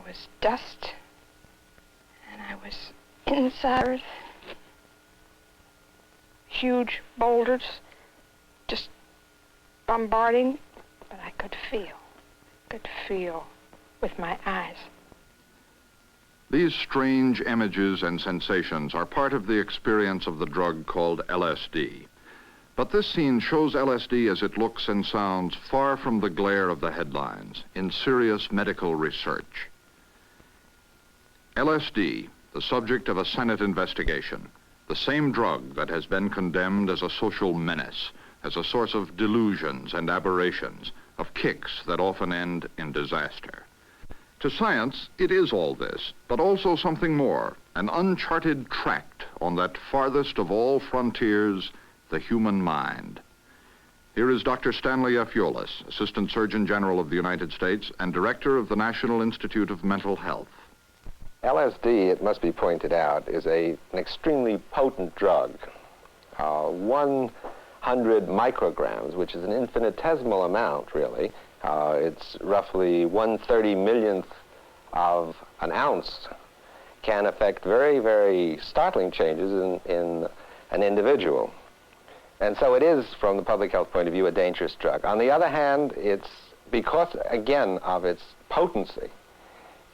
was dust, and I was inside Earth. Huge boulders just bombarding, but I could feel with my eyes. These strange images and sensations are part of the experience of the drug called LSD. But this scene shows LSD as it looks and sounds far from the glare of the headlines in serious medical research. LSD, the subject of a Senate investigation, the same drug that has been condemned as a social menace, as a source of delusions and aberrations, of kicks that often end in disaster. To science, it is all this, but also something more, an uncharted tract on that farthest of all frontiers, the human mind. Here is Dr. Stanley F. Eulis, Assistant Surgeon General of the United States and Director of the National Institute of Mental Health. LSD, it must be pointed out, is an extremely potent drug. 100 micrograms, which is an infinitesimal amount, really. It's roughly 1/30 millionth of an ounce, can affect very, very startling changes in an individual. And so it is, from the public health point of view, a dangerous drug. On the other hand, it's because, again, of its potency,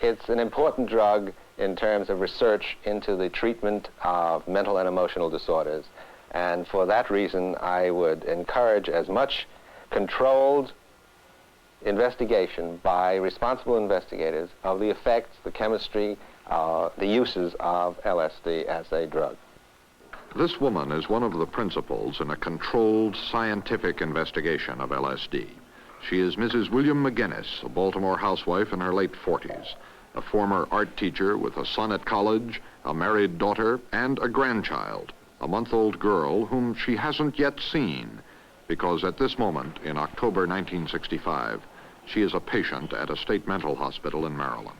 it's an important drug in terms of research into the treatment of mental and emotional disorders. And for that reason, I would encourage as much controlled investigation by responsible investigators of the effects, the chemistry, the uses of LSD as a drug. This woman is one of the principals in a controlled scientific investigation of LSD. She is Mrs. William McGinnis, a Baltimore housewife in her late 40s, a former art teacher with a son at college, a married daughter, and a grandchild, a month-old girl whom she hasn't yet seen, because at this moment, in October 1965, she is a patient at a state mental hospital in Maryland.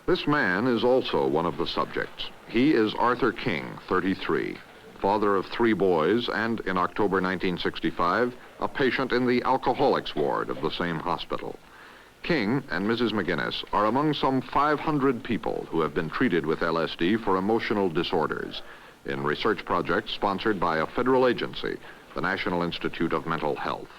This man is also one of the subjects. He is Arthur King, 33, father of 3 boys, and in October 1965, a patient in the alcoholics ward of the same hospital. King and Mrs. McGinnis are among some 500 people who have been treated with LSD for emotional disorders in research projects sponsored by a federal agency, the National Institute of Mental Health.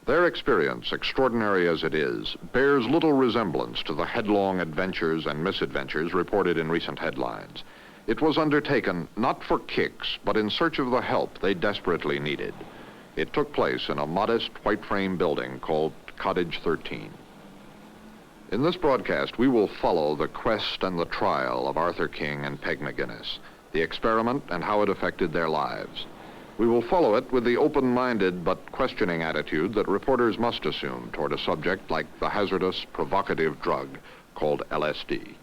Their experience, extraordinary as it is, bears little resemblance to the headlong adventures and misadventures reported in recent headlines. It was undertaken not for kicks, but in search of the help they desperately needed. It took place in a modest white frame building called Cottage 13. In this broadcast, we will follow the quest and the trial of Arthur King and Peg McGinnis, the experiment and how it affected their lives. We will follow it with the open-minded but questioning attitude that reporters must assume toward a subject like the hazardous, provocative drug called LSD.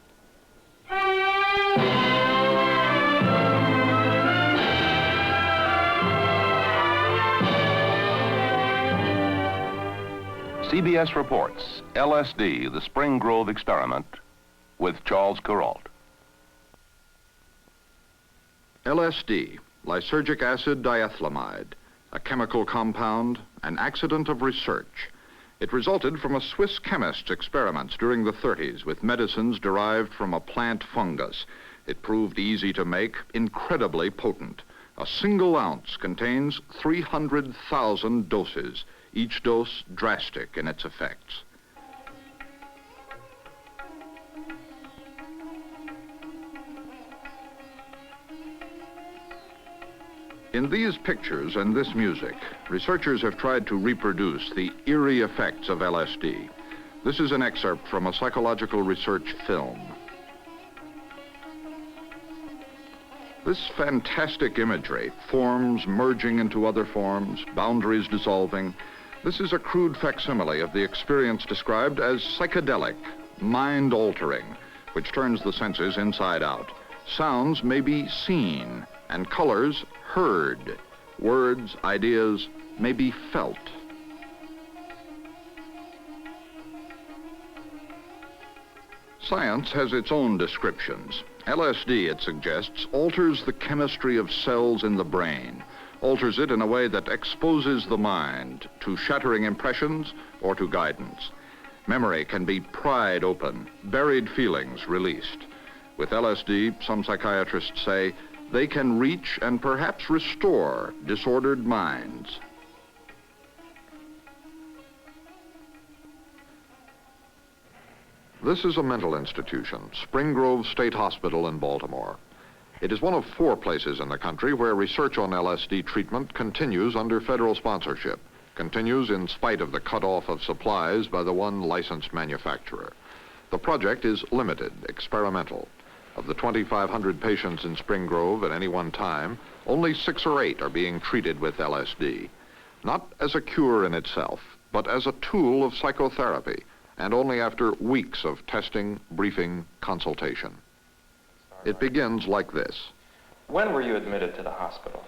CBS reports LSD, the Spring Grove experiment, with Charles Kurland. LSD, lysergic acid diethylamide, a chemical compound, an accident of research. It resulted from a Swiss chemist's experiments during the 30s with medicines derived from a plant fungus. It proved easy to make, incredibly potent. A single ounce contains 300,000 doses, each dose drastic in its effects. In these pictures and this music, researchers have tried to reproduce the eerie effects of LSD. This is an excerpt from a psychological research film. This fantastic imagery, forms merging into other forms, boundaries dissolving, this is a crude facsimile of the experience described as psychedelic, mind-altering, which turns the senses inside out. Sounds may be seen, and colors heard. Words, ideas may be felt. Science has its own descriptions. LSD, it suggests, alters the chemistry of cells in the brain, alters it in a way that exposes the mind to shattering impressions or to guidance. Memory can be pried open, buried feelings released. With LSD, some psychiatrists say, they can reach and perhaps restore disordered minds. This is a mental institution, Spring Grove State Hospital in Baltimore. It is one of 4 places in the country where research on LSD treatment continues under federal sponsorship, continues in spite of the cutoff of supplies by the one licensed manufacturer. The project is limited, experimental. Of the 2,500 patients in Spring Grove at any one time, only 6 or 8 are being treated with LSD. Not as a cure in itself, but as a tool of psychotherapy, and only after weeks of testing, briefing, consultation. It begins like this. When were you admitted to the hospital?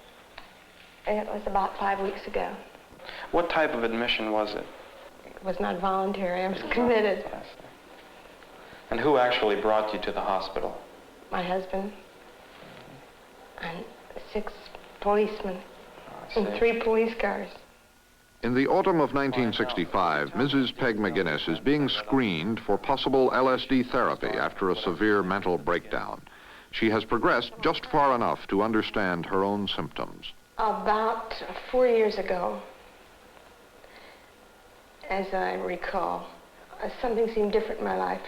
It was about 5 weeks ago. What type of admission was it? It was not voluntary. I was committed. Yes. And who actually brought you to the hospital? My husband and 6 policemen and 3 police cars. In the autumn of 1965, Mrs. Peg McGinnis is being screened for possible LSD therapy after a severe mental breakdown. She has progressed just far enough to understand her own symptoms. About 4 years ago, as I recall, something seemed different in my life.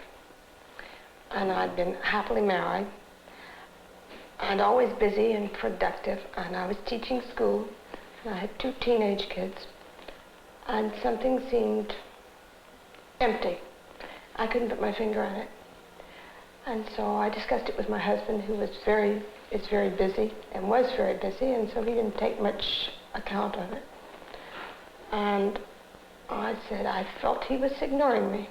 And I'd been happily married and always busy and productive, and I was teaching school, and I had 2 teenage kids, and something seemed empty. I couldn't put my finger on it. And so I discussed it with my husband, who is very busy, and was very busy, and so he didn't take much account of it. And I said I felt he was ignoring me.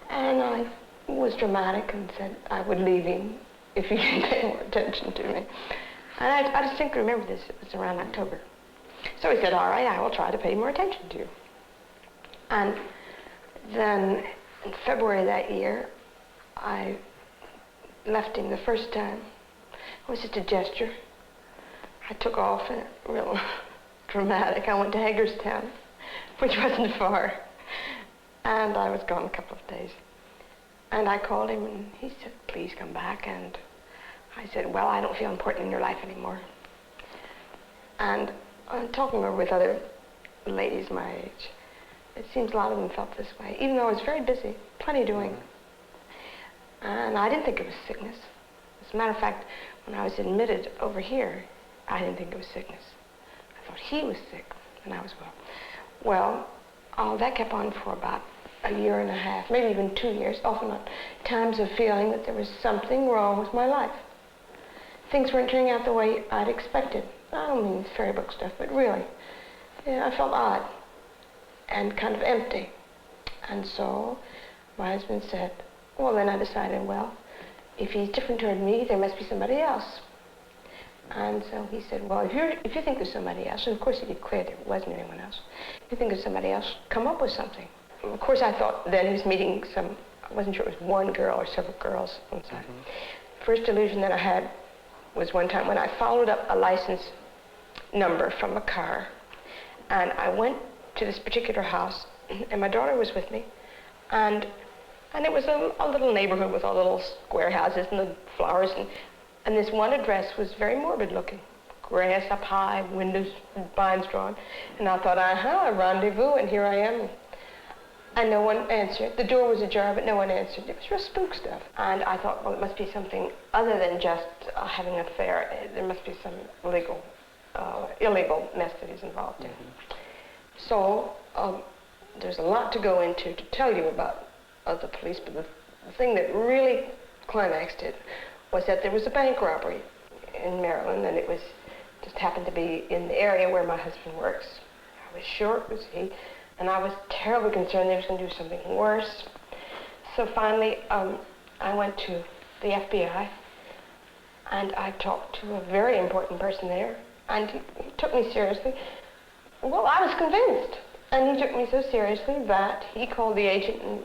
And I was dramatic and said I would leave him if he didn't pay more attention to me. And I distinctly remember this. It was around October. So he said, all right, I will try to pay more attention to you. And then in February that year, I left him the first time. It was just a gesture. I took off and real dramatic. I went to Hagerstown, which wasn't far. And I was gone a couple of days. And I called him and he said, please come back. And I said, well, I don't feel important in your life anymore. And talking over with other ladies my age, it seems a lot of them felt this way, even though I was very busy, plenty doing. And I didn't think it was sickness. As a matter of fact, when I was admitted over here, I didn't think it was sickness. I thought he was sick and I was well. Well, that kept on for about a year and a half, maybe even 2 years, off and on. Times of feeling that there was something wrong with my life. Things weren't turning out the way I'd expected. I don't mean fairy book stuff, but really, I felt odd and kind of empty. And so my husband said, well, then I decided, well, if he's different toward me, there must be somebody else. And so he said, well, if you think there's somebody else, and of course he declared there wasn't anyone else, if you think there's somebody else, come up with something. Of course, I thought then he was meeting I wasn't sure it was one girl or several girls inside. First delusion that I had was one time when I followed up a license number from a car, and I went to this particular house, and my daughter was with me, and it was a little neighborhood with all the little square houses and the flowers, and this one address was very morbid looking. Grass up high, windows, blinds drawn, and I thought, a rendezvous, and here I am. And no one answered. The door was ajar, but no one answered. It was real spook stuff. And I thought, well, it must be something other than just having an affair. There must be some illegal mess that he's involved in. So there's a lot to go into to tell you about the police, but the thing that really climaxed it was that there was a bank robbery in Maryland, and it was just happened to be in the area where my husband works. I was sure it was he. And I was terribly concerned they was going to do something worse. So finally, I went to the FBI, and I talked to a very important person there, and he took me seriously. Well, I was convinced. And he took me so seriously that he called the agent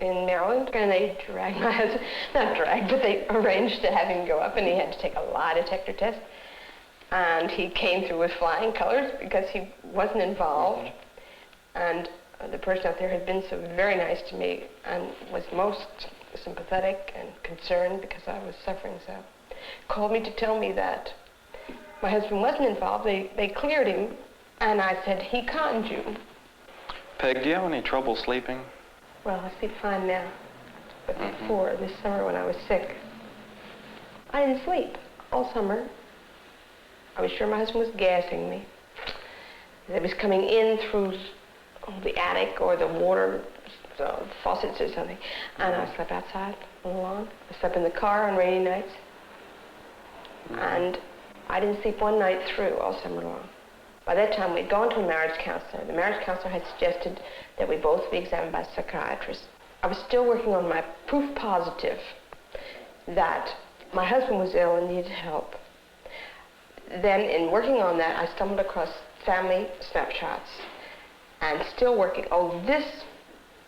in Maryland, and they dragged my husband, not dragged, but they arranged to have him go up, and he had to take a lie detector test. And he came through with flying colors because he wasn't involved. And the person out there had been so very nice to me and was most sympathetic and concerned because I was suffering so. Called me to tell me that my husband wasn't involved. They cleared him, and I said, he conned you. Peg, do you have any trouble sleeping? Well, I sleep fine now. But before, this summer when I was sick, I didn't sleep all summer. I was sure my husband was gassing me. It was coming in through the attic or the water faucets or something. And I slept outside on the lawn. I slept in the car on rainy nights. And I didn't sleep one night through all summer long. By that time, we'd gone to a marriage counselor. The marriage counselor had suggested that we both be examined by a psychiatrist. I was still working on my proof positive that my husband was ill and needed help. Then, in working on that, I stumbled across family snapshots. And still working, oh, this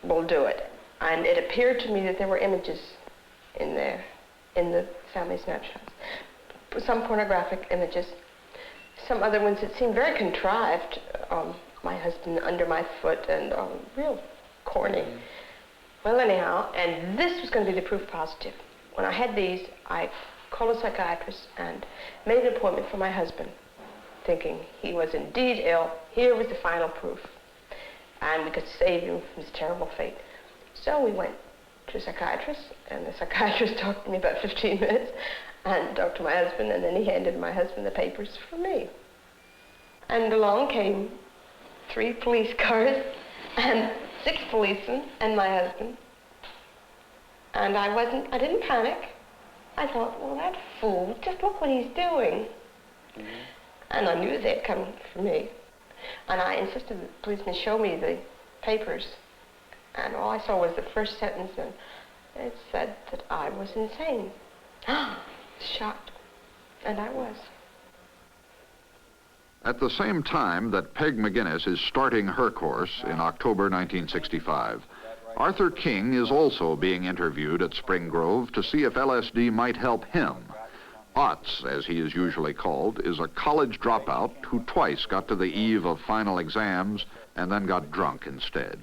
will do it. And it appeared to me that there were images in there, in the family snapshots. Some pornographic images, some other ones that seemed very contrived. My husband under my foot and real corny. Well, anyhow, and this was going to be the proof positive. When I had these, I called a psychiatrist and made an appointment for my husband, thinking he was indeed ill. Here was the final proof. And we could save him from his terrible fate. So we went to a psychiatrist, and the psychiatrist talked to me about 15 minutes, and talked to my husband, and then he handed my husband the papers for me. And along came 3 police cars, and 6 policemen, and my husband. And I didn't panic. I thought, well, that fool, just look what he's doing. And I knew they'd come for me. And I insisted that the policeman show me the papers. And all I saw was the first sentence, and it said that I was insane. Shocked. And I was. At the same time that Peg McGinnis is starting her course in October 1965, Arthur King is also being interviewed at Spring Grove to see if LSD might help him. Otts, as he is usually called, is a college dropout who twice got to the eve of final exams and then got drunk instead.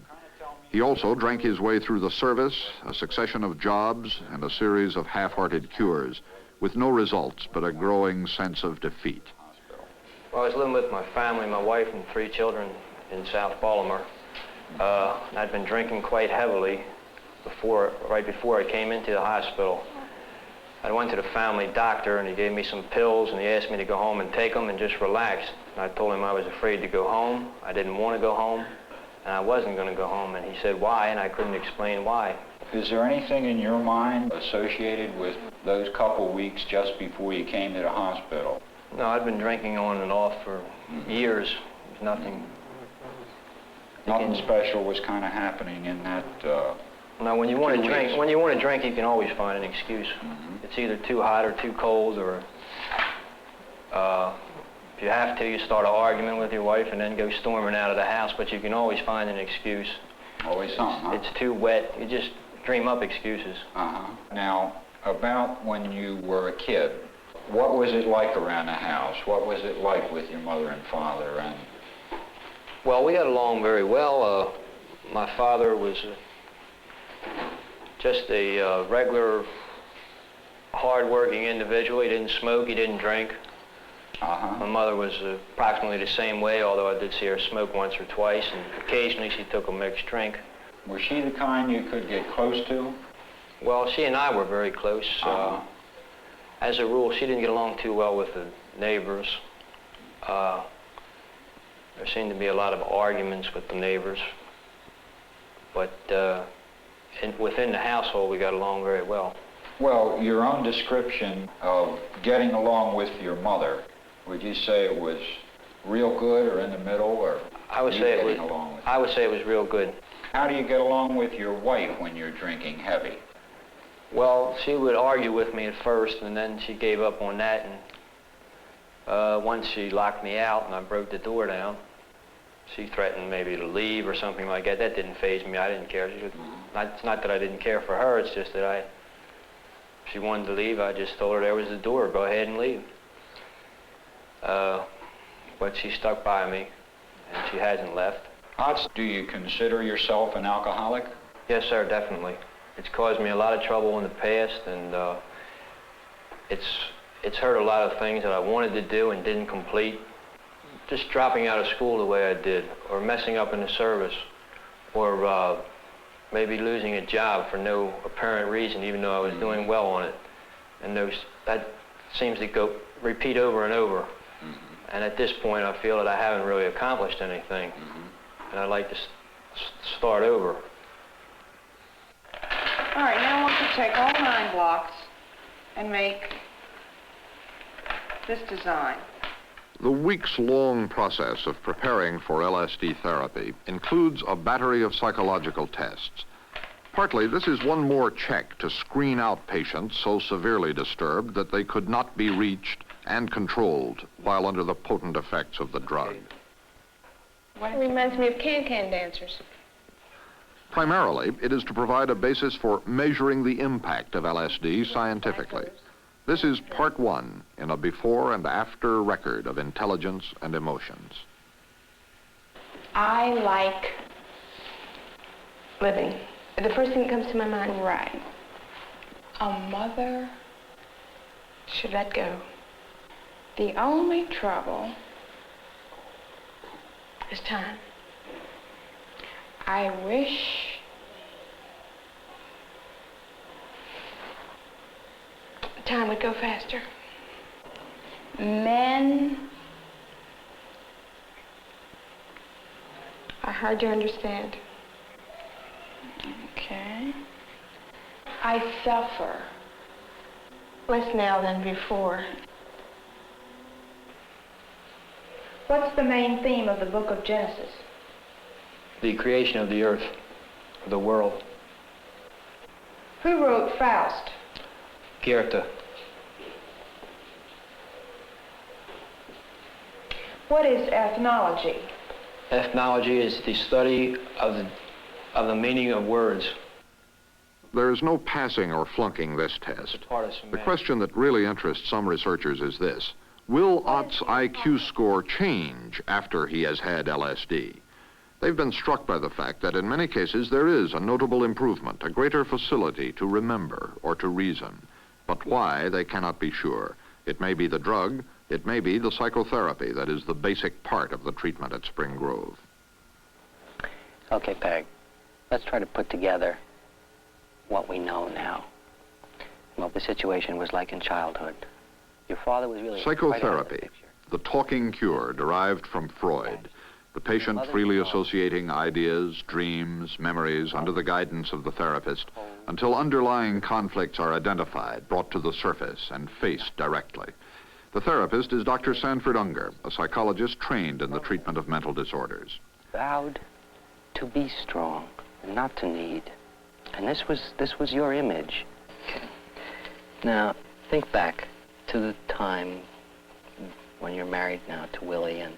He also drank his way through the service, a succession of jobs, and a series of half-hearted cures, with no results but a growing sense of defeat. Well, I was living with my family, my wife and 3 children in South Baltimore. I'd been drinking quite heavily right before I came into the hospital. I went to the family doctor, and he gave me some pills, and he asked me to go home and take them and just relax. And I told him I was afraid to go home. I didn't want to go home, and I wasn't going to go home. And he said, why? And I couldn't explain why. Is there anything in your mind associated with those couple weeks just before you came to the hospital? No, I'd been drinking on and off for years. There's nothing. Nothing special was kind of happening in that. Now, when you want to drink, you can always find an excuse. It's either too hot or too cold, or if you have to, you start an argument with your wife and then go storming out of the house. But you can always find an excuse. Always something, huh? It's too wet. You just dream up excuses. Now, about when you were a kid, what was it like around the house? What was it like with your mother and father? And well, we got along very well. My father was just a regular, hard-working individual. He didn't smoke, he didn't drink. My mother was approximately the same way, although I did see her smoke once or twice, and occasionally she took a mixed drink. Was she the kind you could get close to? Well, she and I were very close. As a rule, she didn't get along too well with the neighbors. There seemed to be a lot of arguments with the neighbors. But within the household, we got along very well. Well, your own description of getting along with your mother, would you say it was real good or in the middle, or I would say it was real good. How do you get along with your wife when you're drinking heavy? Well, she would argue with me at first, and then she gave up on that, and once she locked me out and I broke the door down, she threatened maybe to leave or something like that. That didn't faze me. I didn't care. It's not that I didn't care for her, it's just that if she wanted to leave, I just told her there was the door. Go ahead and leave. but she stuck by me, and she hasn't left. Do you consider yourself an alcoholic? Yes, sir, definitely. It's caused me a lot of trouble in the past, and it's hurt a lot of things that I wanted to do and didn't complete. Just dropping out of school the way I did, or messing up in the service, or maybe losing a job for no apparent reason, even though I was doing well on it. And that seems to repeat over and over. And at this point, I feel that I haven't really accomplished anything. And I'd like to start over. All right, now I want you to take all 9 blocks and make this design. The weeks-long process of preparing for LSD therapy includes a battery of psychological tests. Partly, this is one more check to screen out patients so severely disturbed that they could not be reached and controlled while under the potent effects of the drug. It reminds me of can-can dancers. Primarily, it is to provide a basis for measuring the impact of LSD scientifically. This is part 1 in a before and after record of intelligence and emotions. I like Living. The first thing that comes to my mind, right. A mother. should let go. The only trouble It's time. I wish Time would go faster. men are hard to understand. Okay. I suffer. Less now than before. What's the main theme of the book of Genesis? The creation of the earth, of the world. Who wrote Faust? Goethe. What is ethnology? Ethnology is the study of the meaning of words. There is no passing or flunking this test. The question that really interests some researchers is this: will Ott's IQ score change after he has had LSD? They've been struck by the fact that in many cases there is a notable improvement, a greater facility to remember or to reason. But why, they cannot be sure. It may be the drug, it may be the psychotherapy that is the basic part of the treatment at Spring Grove. Okay, Peg, let's try to put together what we know now, what the situation was like in childhood. Your father was really Psychotherapy, the talking cure derived from Freud, the patient freely associating ideas, dreams, memories under the guidance of the therapist until underlying conflicts are identified, brought to the surface, and faced directly. The therapist is Dr. Sanford Unger, a psychologist trained in the treatment of mental disorders. Vowed to be strong and not to need. And this was your image. Okay. Now, think back to the time when you're married now to Willie, and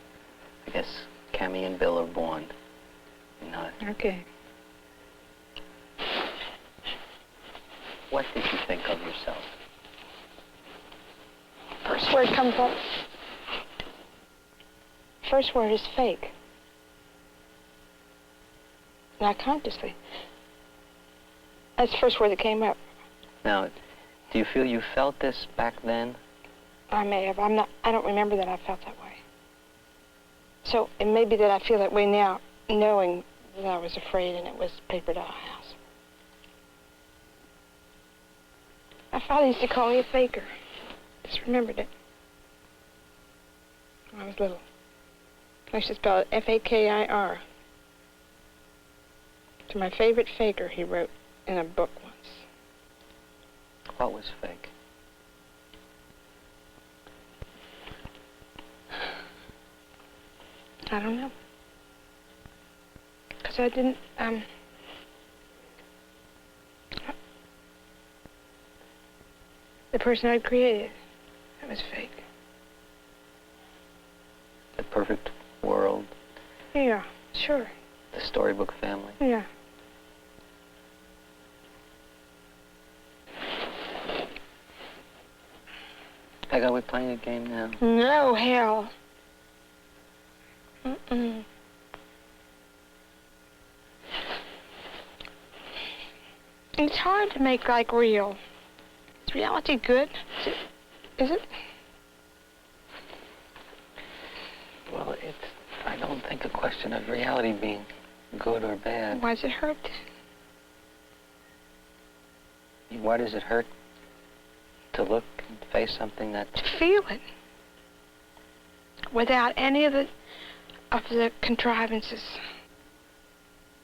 I guess Cammy and Bill are born. You know. Okay. What did you think of yourself? First word comes up. First word is fake. Not consciously. That's the first word that came up. Now, do you feel you felt this back then? I may have. I don't remember that I felt that way. So it may be that I feel that way now, knowing that I was afraid and it was paper doll house. My father used to call me a faker. Just remembered it. When I was little. I used to spell it F-A-K-I-R. To my favorite faker, he wrote in a book once. What was fake? I don't know. Because I didn't, the person I'd created, that was fake. The perfect world, Yeah, sure. the storybook family. Yeah. Peg, are we playing a game now? No, hell. Mm-mm. It's hard to make like real. Is reality good? Is it? Well, I don't think a question of reality being good or bad. Why does it hurt? Why does it hurt to look and face something that... To feel it. Without any of the contrivances.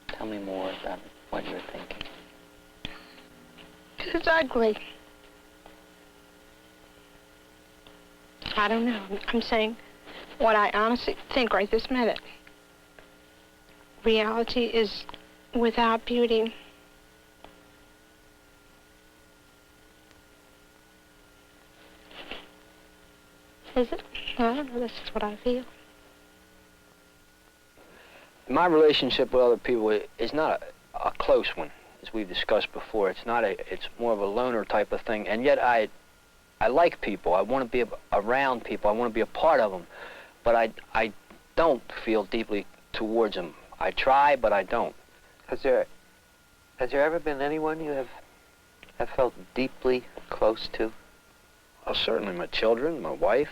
Tell me more about what you're thinking. It's ugly. I don't know. I'm saying what I honestly think right this minute. Reality is without beauty. Is it? I don't know. This is what I feel. My relationship with other people is not a close one, as we've discussed before. It's more of a loner type of thing, and yet I like people. I want to be around people. I want to be a part of them, but I don't feel deeply towards them. I try, but I don't. Has there ever been anyone you have felt deeply close to? Well, certainly my children, my wife.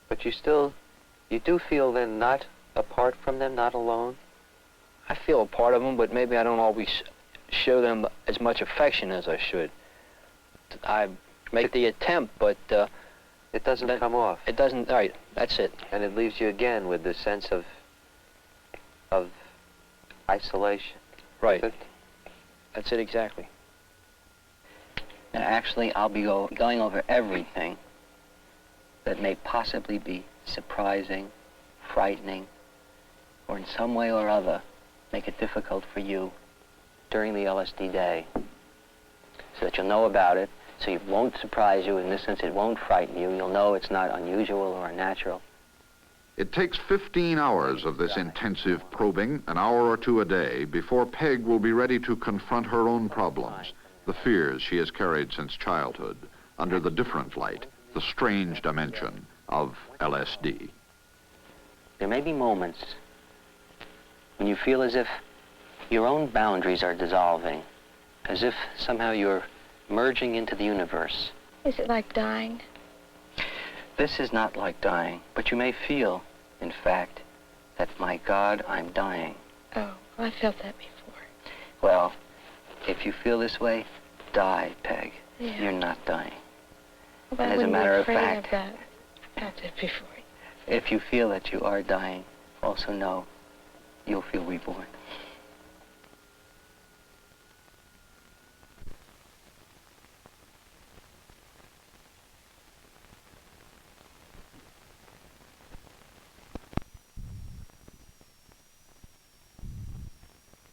But you do feel then not apart from them, not alone? I feel a part of them, but maybe I don't always show them as much affection as I should. I make the attempt, but... it doesn't come off. It doesn't, right, that's it. And it leaves you again with the sense of isolation. Right. That's it exactly. Now, actually, I'll be going over everything that may possibly be surprising, frightening, or in some way or other make it difficult for you during the LSD day, so that you'll know about it, so it won't surprise you. In this sense, it won't frighten you. You'll know it's not unusual or unnatural. It takes 15 hours of this intensive probing, an hour or two a day, before Peg will be ready to confront her own problems, the fears she has carried since childhood, under the different light, the strange dimension of LSD. There may be moments when you feel as if your own boundaries are dissolving, as if somehow you're merging into the universe. Is it like dying? This is not like dying, but you may feel, in fact, that, my God, I'm dying. Oh, I felt that before. Well, if you feel this way, die, Peg. Yeah. You're not dying. Well, And as a matter of fact, of that. That's it before. if you feel that you are dying, also know you'll feel reborn.